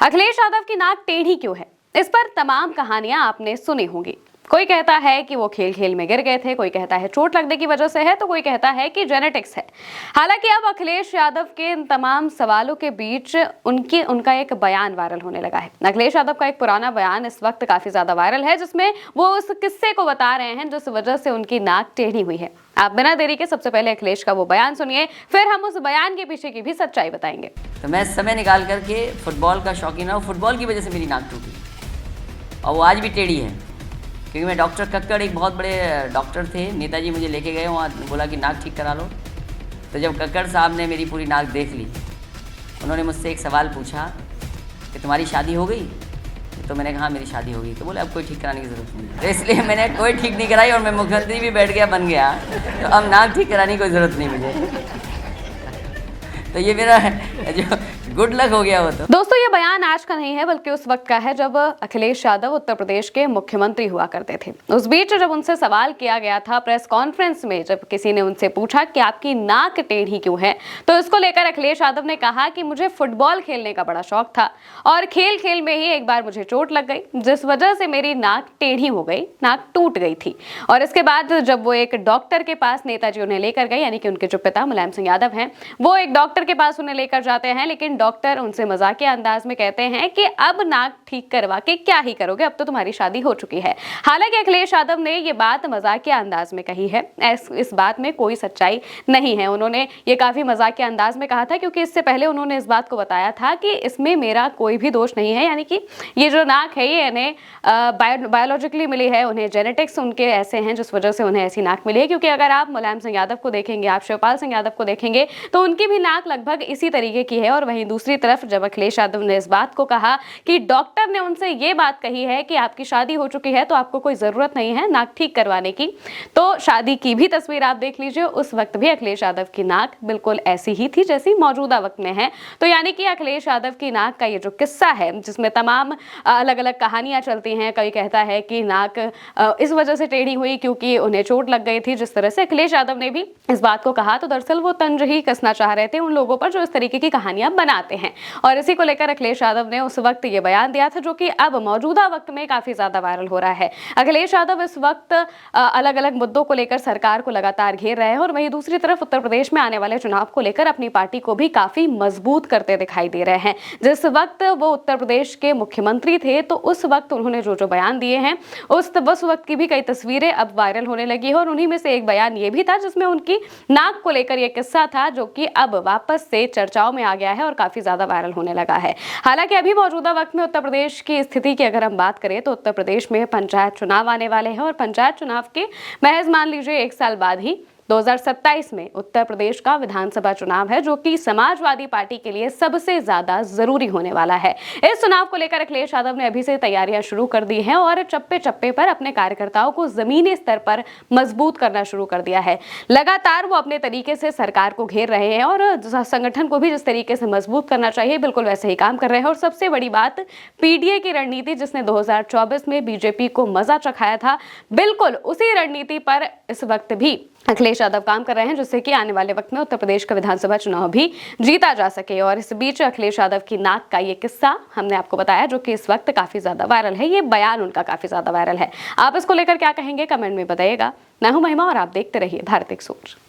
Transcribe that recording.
अखिलेश यादव की नाक टेढ़ी क्यों है? इस पर तमाम कहानियां आपने सुनी होंगी। कोई कहता है कि वो खेल खेल में गिर गए थे, कोई कहता है चोट लगने की वजह से है, तो कोई कहता है कि जेनेटिक्स है। हालांकि अब अखिलेश यादव के इन तमाम सवालों के बीच उनका एक बयान वायरल होने लगा है। अखिलेश यादव का एक पुराना बयान इस वक्त काफी ज्यादा वायरल है, जिसमें वो उस किस्से को बता रहे हैं जिस वजह से उनकी नाक टेढ़ी हुई है। आप बिना देरी के सबसे पहले अखिलेश का वो बयान सुनिए, फिर हम उस बयान के पीछे की भी सच्चाई बताएंगे। तो मैं समय निकाल करके फुटबॉल का शौकीन हूँ। फुटबॉल की वजह से मेरी नाक टूटी और वो आज भी टेढ़ी है, क्योंकि मैं डॉक्टर कक्कड़, एक बहुत बड़े डॉक्टर थे, नेताजी मुझे लेके गए वहाँ, बोला कि नाक ठीक करा लो। तो जब कक्कड़ साहब ने मेरी पूरी नाक देख ली, उन्होंने मुझसे एक सवाल पूछा कि तुम्हारी शादी हो गई? तो मैंने कहा हाँ मेरी शादी हो गई। तो बोले अब कोई ठीक कराने की ज़रूरत नहीं। तो इसलिए मैंने कोई ठीक नहीं कराई और मैं मुख्यमंत्री भी बैठ गया, बन गया। तो अब नाक ठीक कराने की कोई ज़रूरत नहीं मुझे। तो ये मेरा जो गुड लक हो गया वो। तो दोस्तों, ये बयान आज का नहीं है, बल्कि उस वक्त का है जब अखिलेश यादव उत्तर प्रदेश के मुख्यमंत्री हुआ करते थे। उस बीच जब उनसे सवाल किया गया था प्रेस कॉन्फ्रेंस में, जब किसी ने उनसे पूछा कि आपकी नाक टेढ़ी क्यों है, तो इसको लेकर अखिलेश यादव ने कहा कि मुझे फुटबॉल खेलने का बड़ा शौक था और खेल खेल में ही एक बार मुझे चोट लग गई, जिस वजह से मेरी नाक टेढ़ी हो गई, नाक टूट गई थी। और इसके बाद जब वो एक डॉक्टर के पास नेताजी उन्हें लेकर गए, यानी कि उनके जो पिता मुलायम सिंह यादव हैं, वो एक डॉक्टर के पास उन्हें लेकर जाते हैं, लेकिन डॉक्टर उनसे मजाकिया अंदाज में कहते हैं कि अब नाक ठीक करवा के क्या ही करोगे, अब तो तुम्हारी शादी हो चुकी है। हालांकि अखिलेश यादव ने ये बात मजाकिया अंदाज में कही है, इस बात में कोई सच्चाई नहीं है। उन्होंने ये काफी मजाकिया अंदाज में कहा था, क्योंकि इससे पहले उन्होंने इस बात को बताया था कि इसमें मेरा कोई भी दोष नहीं है, यानी कि ये जो नाक है ये इन्हें बायोलॉजिकली मिली है, उन्हें जेनेटिक्स उनके ऐसे हैं जिस वजह से उन्हें ऐसी नाक मिली है। क्योंकि अगर आप मुलायम सिंह यादव को देखेंगे, आप शिवपाल सिंह यादव को देखेंगे, तो उनकी भी नाक लगभग इसी तरीके की है। और वहीं दूसरी तरफ जब अखिलेश यादव ने इस बात को कहा कि डॉक्टर ने उनसे ये बात कही है कि आपकी शादी हो चुकी है, तो आपको कोई जरूरत नहीं है नाक ठीक करवाने की, तो शादी की भी तस्वीर आप देख लीजिए, उस वक्त भी अखिलेश यादव की नाक बिल्कुल ऐसी ही थी जैसी मौजूदा वक्त में है। तो यानी कि अखिलेश यादव की नाक का ये जो किस्सा है, जिसमें तमाम अलग अलग कहानियां चलती हैं, कोई कहता है कि नाक इस वजह से टेढ़ी हुई क्योंकि उन्हें चोट लग गई थी, जिस तरह से अखिलेश यादव ने भी इस बात को कहा, तो दरअसल वो तंज ही कसना चाह रहे थे उन लोगों पर जो इस तरीके की कहानियां बनाते हैं। और इसी को लेकर अखिलेश यादव ने उस वक्त ये बयान दिया था, जो कि अब मौजूदा वक्त में काफी ज्यादा वायरल हो रहा है। अखिलेश यादव इस वक्त अलग अलग मुद्दों को लेकर सरकार को लगातार घेर रहे हैं, और वहीं दूसरी तरफ उत्तर प्रदेश में आने वाले चुनाव को लेकर अपनी पार्टी को भी काफी मजबूत करते दिखाई दे रहे हैं। जिस वक्त वो उत्तर प्रदेश के मुख्यमंत्री थे, तो उस वक्त उन्होंने जो बयान दिए हैं, उस वक्त की भी कई तस्वीरें अब वायरल होने लगी है, और उन्हीं में से एक बयान ये भी था जिसमें उनकी नाक को लेकर यह किस्सा था, जो कि अब वापस से चर्चाओं में आ गया है और काफी ज्यादा वायरल होने लगा है। हालांकि अभी मौजूदा वक्त में उत्तर प्रदेश की स्थिति की अगर हम बात करें, तो उत्तर प्रदेश में पंचायत चुनाव आने वाले हैं, और पंचायत चुनाव के महज मान लीजिए 1 साल बाद ही 2027 में उत्तर प्रदेश का विधानसभा चुनाव है, जो कि समाजवादी पार्टी के लिए सबसे ज्यादा जरूरी होने वाला है। इस चुनाव को लेकर अखिलेश यादव ने अभी से तैयारियां शुरू कर दी हैं और चप्पे चप्पे पर अपने कार्यकर्ताओं को जमीनी स्तर पर मजबूत करना शुरू कर दिया है। लगातार वो अपने तरीके से सरकार को घेर रहे हैं और संगठन को भी जिस तरीके से मजबूत करना चाहिए बिल्कुल वैसे ही काम कर रहे हैं। और सबसे बड़ी बात, पीडीए की रणनीति जिसने 2024 में बीजेपी को मजा चखाया था, बिल्कुल उसी रणनीति पर इस वक्त भी अखिलेश यादव काम कर रहे हैं, जिससे कि आने वाले वक्त में उत्तर प्रदेश का विधानसभा चुनाव भी जीता जा सके। और इस बीच अखिलेश यादव की नाक का ये किस्सा हमने आपको बताया, जो कि इस वक्त काफी ज्यादा वायरल है। ये बयान उनका काफी ज्यादा वायरल है। आप इसको लेकर क्या कहेंगे, कमेंट में बताइएगा। मैं हूं महिमा और आप देखते रहिए भारत एक सोच।